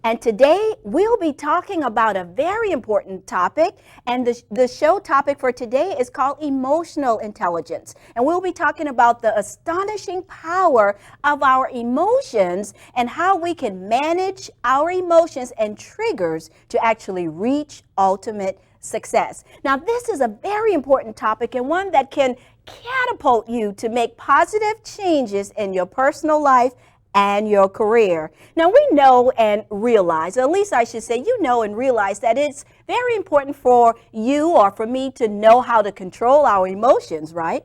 And today we'll be talking about a very important topic, and the show topic for today is called emotional intelligence. And we'll be talking about the astonishing power of our emotions and how we can manage our emotions and triggers to actually reach ultimate success. Now, this is a very important topic and one that can catapult you to make positive changes in your personal life and your career. Now, we know and realize, or at least I should say, you know and realize that it's very important for you or for me to know how to control our emotions, right?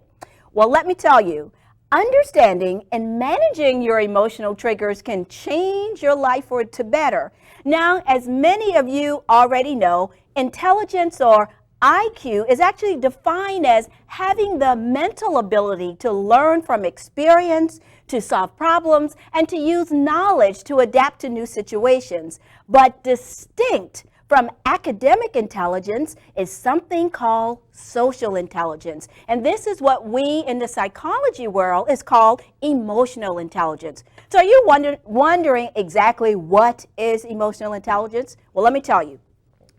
Well, let me tell you, understanding and managing your emotional triggers can change your life for to better. Now, as many of you already know, intelligence or IQ is actually defined as having the mental ability to learn from experience, to solve problems, and to use knowledge to adapt to new situations. But distinct from academic intelligence is something called social intelligence. And this is what we in the psychology world is called emotional intelligence. So are you wondering exactly what is emotional intelligence? Well, let me tell you.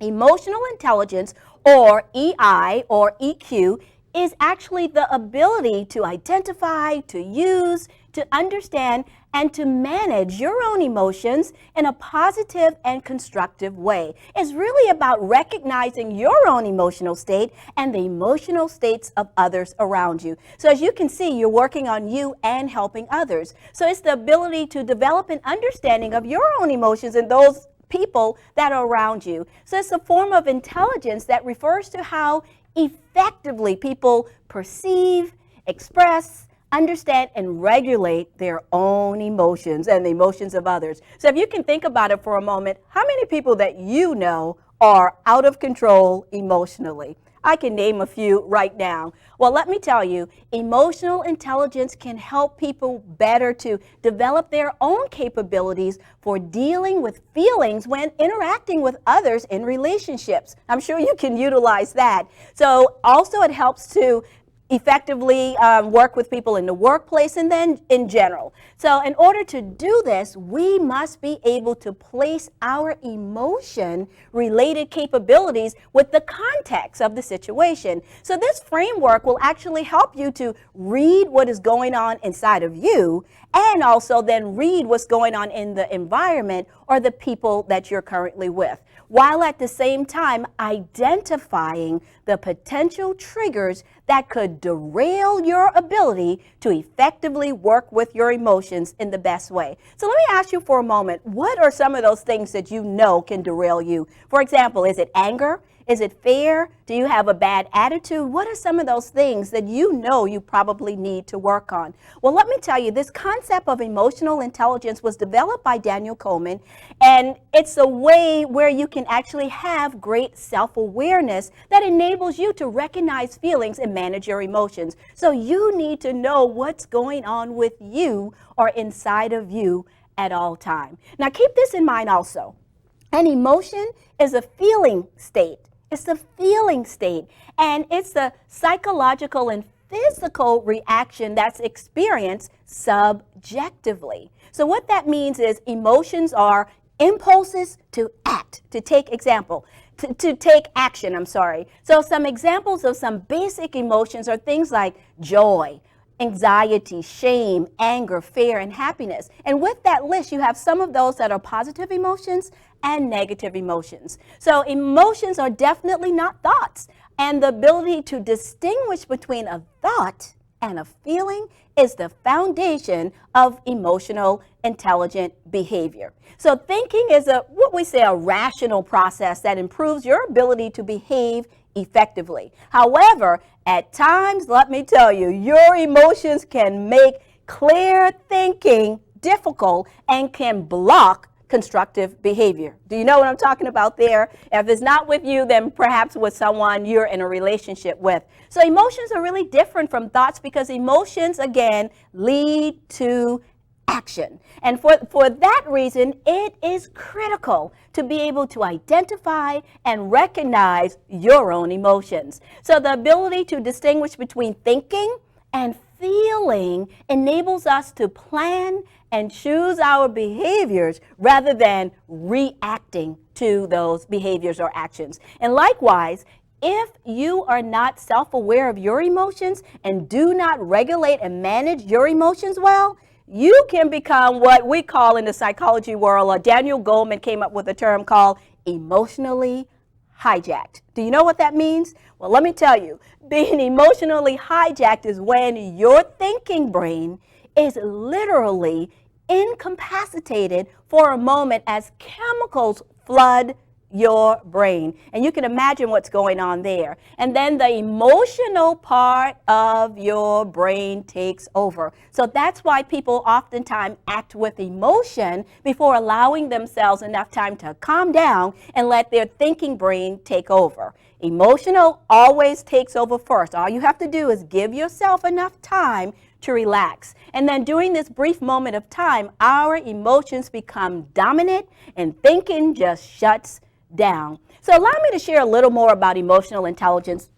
Emotional intelligence, or EI or EQ, is actually the ability to identify, to use, to understand, and to manage your own emotions in a positive and constructive way. It's really about recognizing your own emotional state and the emotional states of others around you. So as you can see, you're working on you and helping others. So it's the ability to develop an understanding of your own emotions and those people that are around you. So it's a form of intelligence that refers to how effectively people perceive, express, understand, and regulate their own emotions and the emotions of others. So if you can think about it for a moment, how many people that you know are out of control emotionally? I can name a few right now. Well, let me tell you, emotional intelligence can help people better to develop their own capabilities for dealing with feelings when interacting with others in relationships. I'm sure you can utilize that. So also it helps to effectively work with people in the workplace and then in general. So in order to do this, we must be able to place our emotion related capabilities with the context of the situation. So this framework will actually help you to read what is going on inside of you and also then read what's going on in the environment or the people that you're currently with, while at the same time identifying the potential triggers that could derail your ability to effectively work with your emotions in the best way. So let me ask you for a moment, what are some of those things that you know can derail you? For example, is it anger? Is it fear? Do you have a bad attitude? What are some of those things that you know you probably need to work on? Well, let me tell you, this concept of emotional intelligence was developed by Daniel Coleman, and it's a way where you can actually have great self-awareness that enables you to recognize feelings and manage your emotions. So you need to know what's going on with you or inside of you at all time. Now, keep this in mind also. An emotion is a feeling state. It's a feeling state, and it's a psychological and physical reaction that's experienced subjectively. So what that means is emotions are impulses to act, to take action, So some examples of some basic emotions are things like joy, anxiety, shame, anger, fear, and happiness. And with that list, you have some of those that are positive emotions and negative emotions. So emotions are definitely not thoughts. And the ability to distinguish between a thought and a feeling is the foundation of emotional intelligent behavior. So thinking is what we say a rational process that improves your ability to behave effectively. However, at times, let me tell you, your emotions can make clear thinking difficult and can block constructive behavior. Do you know what I'm talking about there? If it's not with you, then perhaps with someone you're in a relationship with. So emotions are really different from thoughts because emotions, again, lead to action. And for that reason, it is critical to be able to identify and recognize your own emotions. So the ability to distinguish between thinking and feeling enables us to plan and choose our behaviors rather than reacting to those behaviors or actions. And likewise, if you are not self-aware of your emotions and do not regulate and manage your emotions well, you can become what we call in the psychology world, or Daniel Goleman came up with a term called emotionally hijacked. Do you know what that means? Well, let me tell you, being emotionally hijacked is when your thinking brain is literally incapacitated for a moment as chemicals flood your brain. And you can imagine what's going on there. And then the emotional part of your brain takes over. So that's why people oftentimes act with emotion before allowing themselves enough time to calm down and let their thinking brain take over. Emotional always takes over first. All you have to do is give yourself enough time to relax. And then during this brief moment of time, our emotions become dominant and thinking just shuts down. So allow me to share a little more about emotional intelligence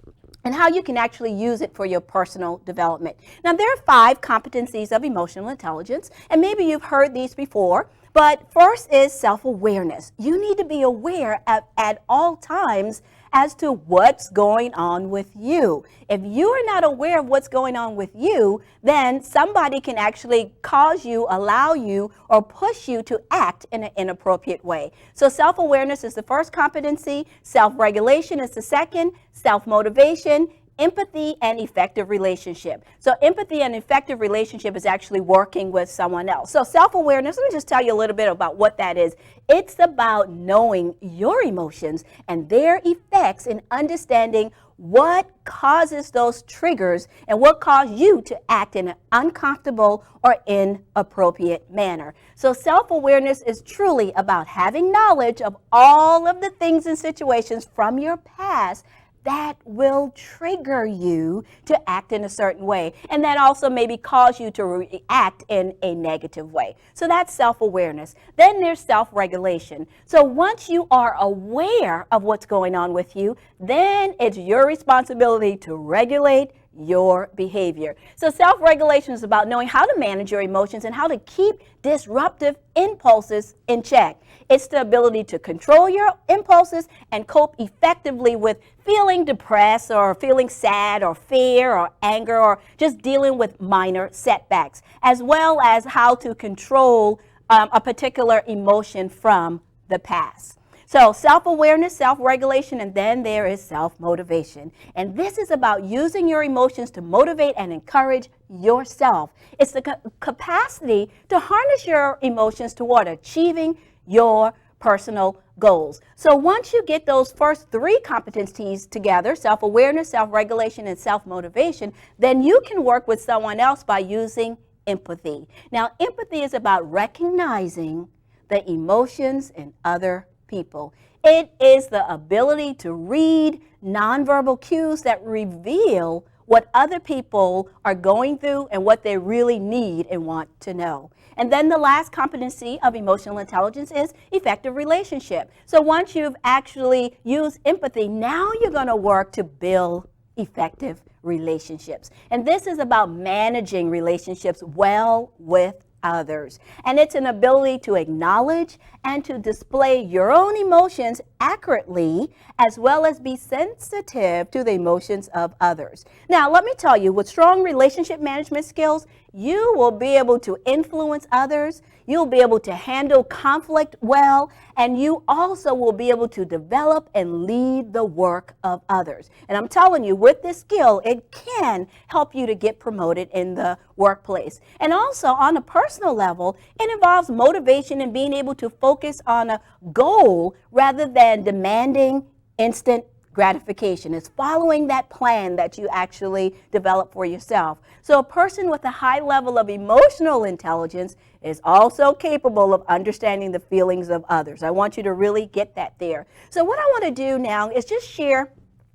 and how you can actually use it for your personal development. Now, there are 5 competencies of emotional intelligence, and maybe you've heard these before, but first is self-awareness. You need to be aware at all times as to what's going on with you. If you are not aware of what's going on with you, then somebody can actually cause you, allow you, or push you to act in an inappropriate way. So self-awareness is the first competency, self-regulation is the second, self-motivation, empathy, and effective relationship. So empathy and effective relationship is actually working with someone else. So self-awareness, let me just tell you a little bit about what that is. It's about knowing your emotions and their effects and understanding what causes those triggers and what causes you to act in an uncomfortable or inappropriate manner. So self-awareness is truly about having knowledge of all of the things and situations from your past that will trigger you to act in a certain way, and that also maybe cause you to react in a negative way. So that's self-awareness. Then there's self-regulation. So once you are aware of what's going on with you, then it's your responsibility to regulate your behavior. So self-regulation is about knowing how to manage your emotions and how to keep disruptive impulses in check. It's the ability to control your impulses and cope effectively with feeling depressed or feeling sad or fear or anger or just dealing with minor setbacks, as well as how to control a particular emotion from the past. So self-awareness, self-regulation, and then there is self-motivation. And this is about using your emotions to motivate and encourage yourself. It's the capacity to harness your emotions toward achieving your personal goals. So once you get those first 3 competencies together, self-awareness, self-regulation, and self-motivation, then you can work with someone else by using empathy. Now, empathy is about recognizing the emotions in other people. It is the ability to read nonverbal cues that reveal what other people are going through and what they really need and want to know. And then the last competency of emotional intelligence is effective relationship. So once you've actually used empathy, now you're going to work to build effective relationships. And this is about managing relationships well with others. And it's an ability to acknowledge and to display your own emotions accurately, as well as be sensitive to the emotions of others. Now, let me tell you, with strong relationship management skills, you will be able to influence others, you'll be able to handle conflict well, and you also will be able to develop and lead the work of others. And I'm telling you, with this skill, it can help you to get promoted in the workplace. And also, on a personal level, it involves motivation and being able to focus on a goal rather than demanding instant gratification. It's following that plan that you actually develop for yourself. So a person with a high level of emotional intelligence is also capable of understanding the feelings of others. I want you to really get that there. So what I want to do now is just share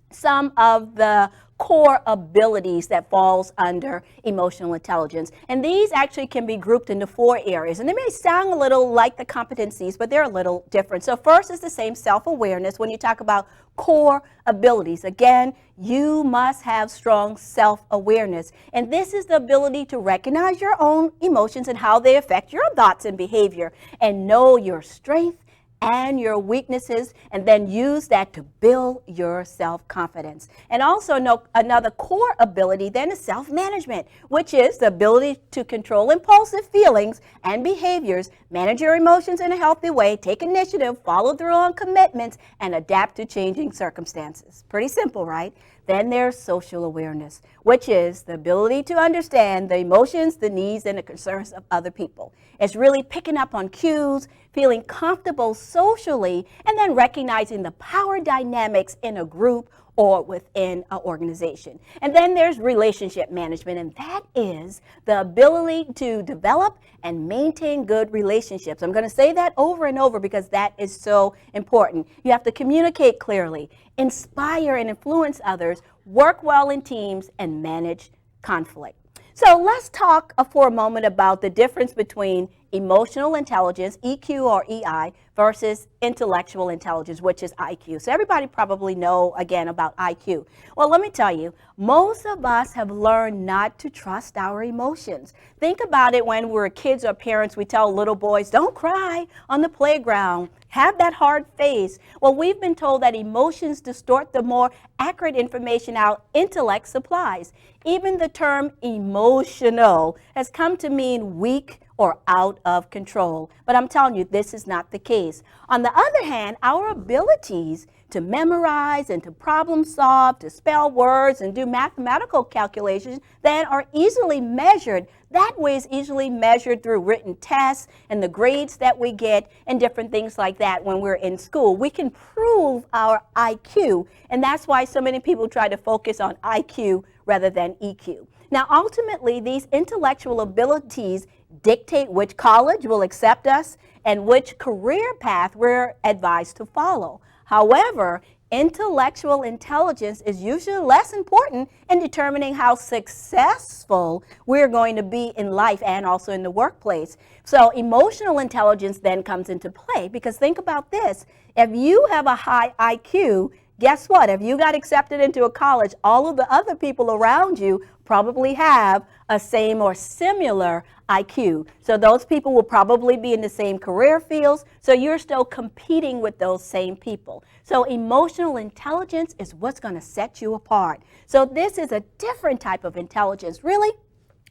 some of the core abilities that falls under emotional intelligence. And these actually can be grouped into 4 areas. And they may sound a little like the competencies, but they're a little different. So first is the same self-awareness. When you talk about core abilities, again, you must have strong self-awareness. And this is the ability to recognize your own emotions and how they affect your thoughts and behavior, and know your strength and your weaknesses, and then use that to build your self-confidence. And also another core ability then is self-management, which is the ability to control impulsive feelings and behaviors, manage your emotions in a healthy way, take initiative, follow through on commitments, and adapt to changing circumstances. Pretty simple, right? Then there's social awareness, which is the ability to understand the emotions, the needs, and the concerns of other people. It's really picking up on cues, feeling comfortable socially, and then recognizing the power dynamics in a group or within an organization. And then there's relationship management, and that is the ability to develop and maintain good relationships. I'm going to say that over and over because that is so important. You have to communicate clearly, inspire and influence others, work well in teams, and manage conflict. So let's talk for a moment about the difference between emotional intelligence, EQ or EI, versus intellectual intelligence, which is IQ. So everybody probably know, again, about IQ. Well, let me tell you, most of us have learned not to trust our emotions. Think about it when we're kids or parents, we tell little boys, don't cry on the playground, have that hard face. Well, we've been told that emotions distort the more accurate information our intellect supplies. Even the term emotional has come to mean weak or out of control. But I'm telling you, this is not the case. On the other hand, our abilities to memorize and to problem solve, to spell words and do mathematical calculations that are easily measured. That way is easily measured through written tests and the grades that we get and different things like that when we're in school. We can prove our IQ, and that's why so many people try to focus on IQ rather than EQ. Now, ultimately, these intellectual abilities dictate which college will accept us and which career path we're advised to follow. However, intellectual intelligence is usually less important in determining how successful we're going to be in life and also in the workplace. So emotional intelligence then comes into play, because think about this. If you have a high IQ, guess what? If you got accepted into a college, all of the other people around you probably have a same or similar IQ. So those people will probably be in the same career fields, so you're still competing with those same people. So emotional intelligence is what's going to set you apart. So this is a different type of intelligence. Really,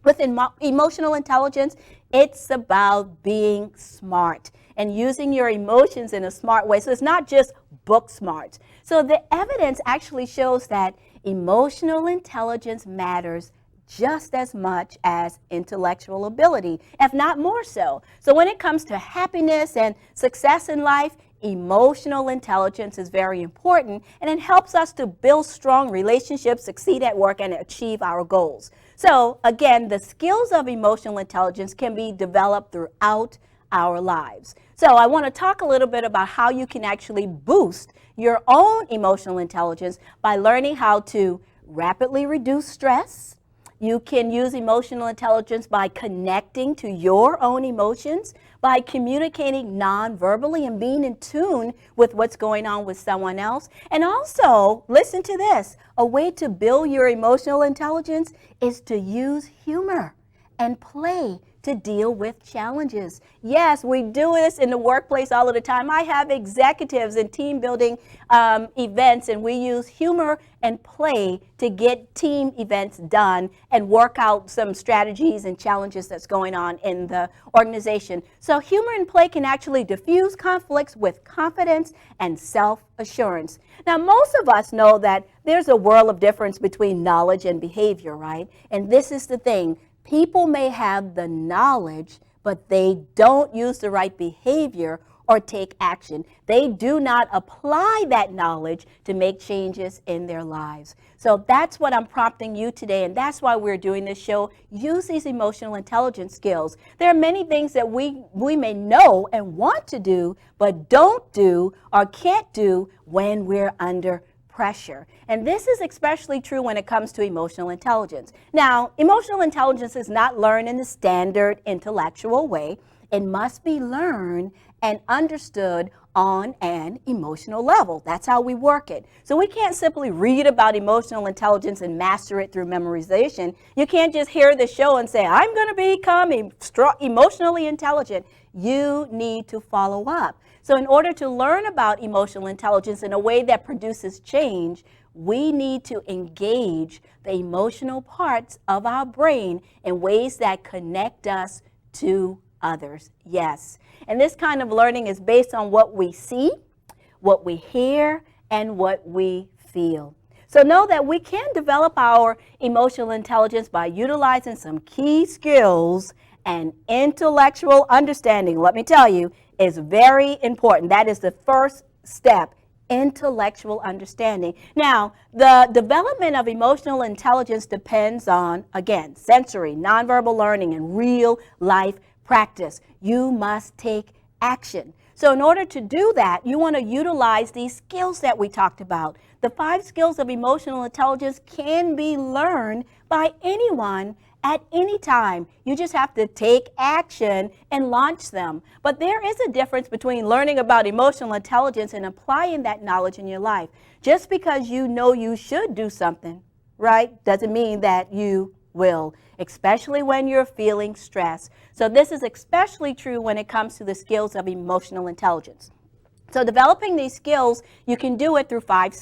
with emotional intelligence, it's about being smart and using your emotions in a smart way. So it's not just book smart. So the evidence actually shows that emotional intelligence matters just as much as intellectual ability, if not more so. So when it comes to happiness and success in life, emotional intelligence is very important, and it helps us to build strong relationships, succeed at work, and achieve our goals. So again, the skills of emotional intelligence can be developed throughout our lives. So I want to talk a little bit about how you can actually boost your own emotional intelligence by learning how to rapidly reduce stress. You can use emotional intelligence by connecting to your own emotions, by communicating non-verbally and being in tune with what's going on with someone else. And also, listen to this, a way to build your emotional intelligence is to use humor and play to deal with challenges. Yes, we do this in the workplace all of the time. I have executives and team building events, and we use humor and play to get team events done and work out some strategies and challenges that's going on in the organization. So humor and play can actually diffuse conflicts with confidence and self-assurance. Now, most of us know that there's a world of difference between knowledge and behavior, right? And this is the thing. People may have the knowledge, but they don't use the right behavior or take action. They do not apply that knowledge to make changes in their lives. So that's what I'm prompting you today, and that's why we're doing this show. Use these emotional intelligence skills. There are many things that we may know and want to do, but don't do or can't do when we're under pressure. And this is especially true when it comes to emotional intelligence. Now, emotional intelligence is not learned in the standard intellectual way. It must be learned and understood on an emotional level. That's how we work it. So we can't simply read about emotional intelligence and master it through memorization. You can't just hear the show and say, I'm going to become emotionally intelligent. You need to follow up. So in order to learn about emotional intelligence in a way that produces change, we need to engage the emotional parts of our brain in ways that connect us to others. Yes. And this kind of learning is based on what we see, what we hear, and what we feel. So know that we can develop our emotional intelligence by utilizing some key skills, and intellectual understanding, let me tell you, is very important. That is the first step. Intellectual understanding. Now, the development of emotional intelligence depends on, again, sensory, nonverbal learning, and real life practice. You must take action. So in order to do that, you want to utilize these skills that we talked about. The 5 skills of emotional intelligence can be learned by anyone at any time. You just have to take action and launch them. But there is a difference between learning about emotional intelligence and applying that knowledge in your life. Just because you know you should do something, right, doesn't mean that you will, especially when you're feeling stress. So this is especially true when it comes to the skills of emotional intelligence. So developing these skills, you can do it through five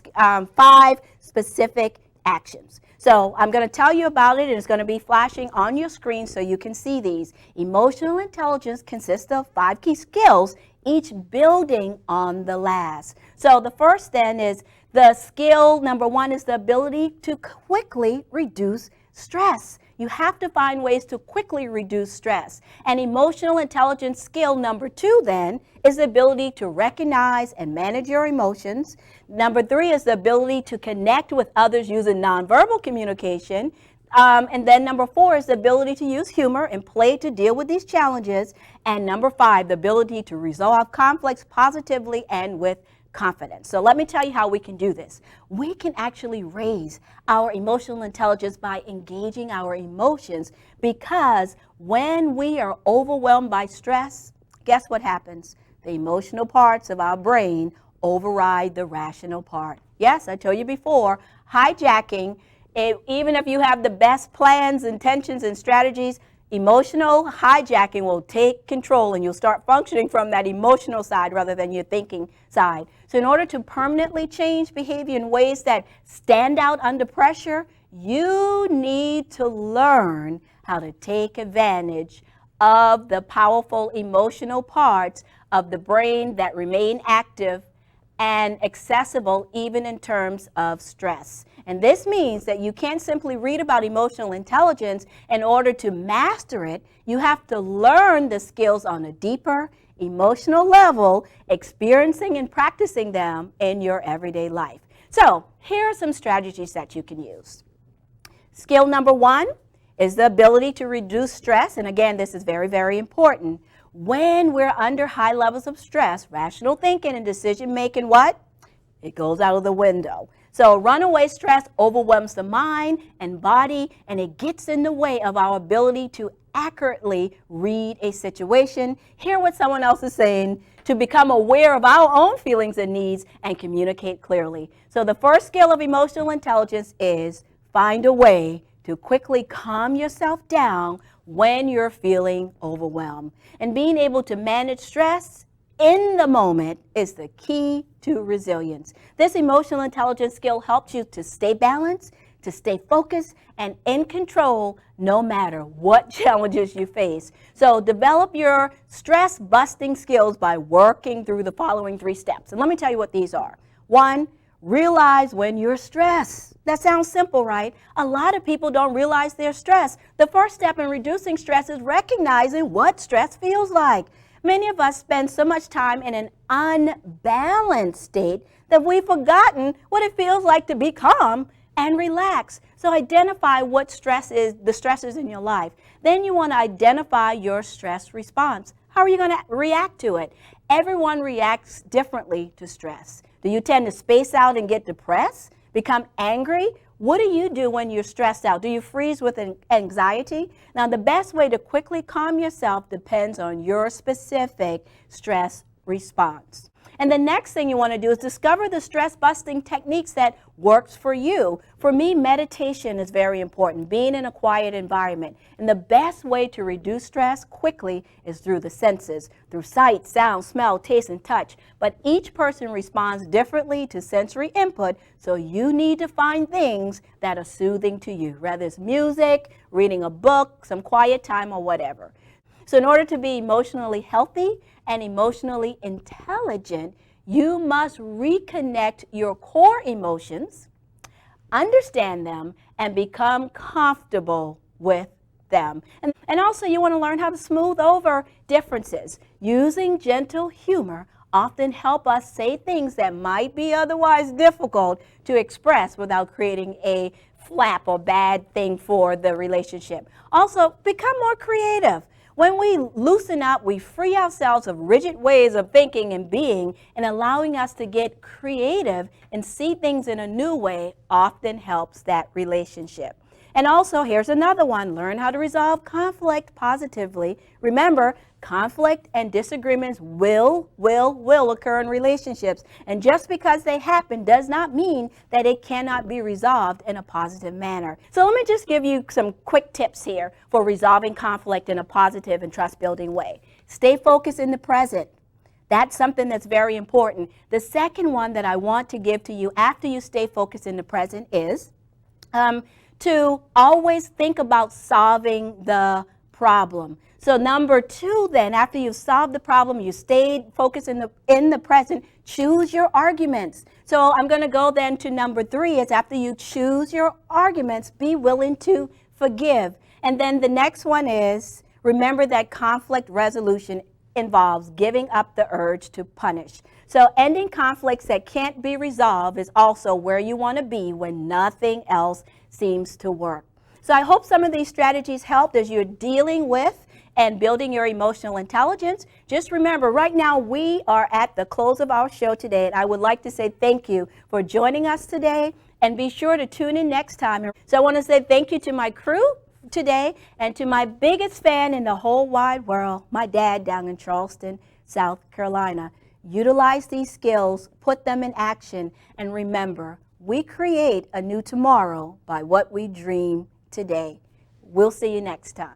specific actions. So I'm going to tell you about it, and it's going to be flashing on your screen so you can see these. Emotional intelligence consists of 5 key skills, each building on the last. So the first then is the skill number 1 is the ability to quickly reduce stress. You have to find ways to quickly reduce stress. And emotional intelligence skill number 2 then is the ability to recognize and manage your emotions. Number 3 is the ability to connect with others using nonverbal communication. And then number 4 is the ability to use humor and play to deal with these challenges. And number 5, the ability to resolve conflicts positively and with confidence. So let me tell you how we can do this. We can actually raise our emotional intelligence by engaging our emotions, because when we are overwhelmed by stress, guess what happens? The emotional parts of our brain override the rational part. Yes, I told you before, hijacking, even if you have the best plans, intentions, and strategies, emotional hijacking will take control, and you'll start functioning from that emotional side rather than your thinking side. So in order to permanently change behavior in ways that stand out under pressure, you need to learn how to take advantage of the powerful emotional parts of the brain that remain active and accessible even in terms of stress. And this means that you can't simply read about emotional intelligence in order to master it. You have to learn the skills on a deeper emotional level, experiencing and practicing them in your everyday life. So here are some strategies that you can use. Skill number 1 is the ability to reduce stress. And again, this is very, very important. When we're under high levels of stress, rational thinking and decision making, what? It goes out of the window. So runaway stress overwhelms the mind and body, and it gets in the way of our ability to accurately read a situation, hear what someone else is saying, to become aware of our own feelings and needs, and communicate clearly. So the first skill of emotional intelligence is find a way to quickly calm yourself down when you're feeling overwhelmed. And being able to manage stress in the moment is the key to resilience. This emotional intelligence skill helps you to stay balanced, to stay focused, and in control no matter what challenges you face. So develop your stress-busting skills by working through the following 3 steps. And let me tell you what these are. 1, realize when you're stressed. That sounds simple, right? A lot of people don't realize they're stressed. The first step in reducing stress is recognizing what stress feels like. Many of us spend so much time in an unbalanced state that we've forgotten what it feels like to be calm and relax. So identify what stress is, the stressors in your life. Then you want to identify your stress response. How are you going to react to it? Everyone reacts differently to stress. Do you tend to space out and get depressed, become angry? What do you do when you're stressed out? Do you freeze with anxiety? Now, the best way to quickly calm yourself depends on your specific stress response. And the next thing you want to do is discover the stress-busting techniques that works for you. For me, meditation is very important, being in a quiet environment. And the best way to reduce stress quickly is through the senses, through sight, sound, smell, taste, and touch. But each person responds differently to sensory input, so you need to find things that are soothing to you, whether it's music, reading a book, some quiet time, or whatever. So in order to be emotionally healthy and emotionally intelligent, you must reconnect your core emotions, understand them, and become comfortable with them. And also you want to learn how to smooth over differences. Using gentle humor often help us say things that might be otherwise difficult to express without creating a flap or bad thing for the relationship. Also, become more creative. When we loosen up, we free ourselves of rigid ways of thinking and being, and allowing us to get creative and see things in a new way often helps that relationship. And also, here's another one, learn how to resolve conflict positively. Remember, conflict and disagreements will occur in relationships. And just because they happen does not mean that it cannot be resolved in a positive manner. So let me just give you some quick tips here for resolving conflict in a positive and trust-building way. Stay focused in the present. That's something that's very important. The second one that I want to give to you after you stay focused in the present is to always think about solving the problem. So number two, then, after you've solved the problem, you stayed focused in the present, choose your arguments. So I'm going to go then to number three, is after you choose your arguments, be willing to forgive. And then the next one is, remember that conflict resolution involves giving up the urge to punish. So ending conflicts that can't be resolved is also where you want to be when nothing else seems to work. So I hope some of these strategies helped as you're dealing with and building your emotional intelligence. Just remember, right now we are at the close of our show today, and I would like to say thank you for joining us today, and be sure to tune in next time. So I want to say thank you to my crew today and to my biggest fan in the whole wide world, my dad down in Charleston, South Carolina. Utilize these skills, put them in action, and remember, we create a new tomorrow by what we dream today. We'll see you next time.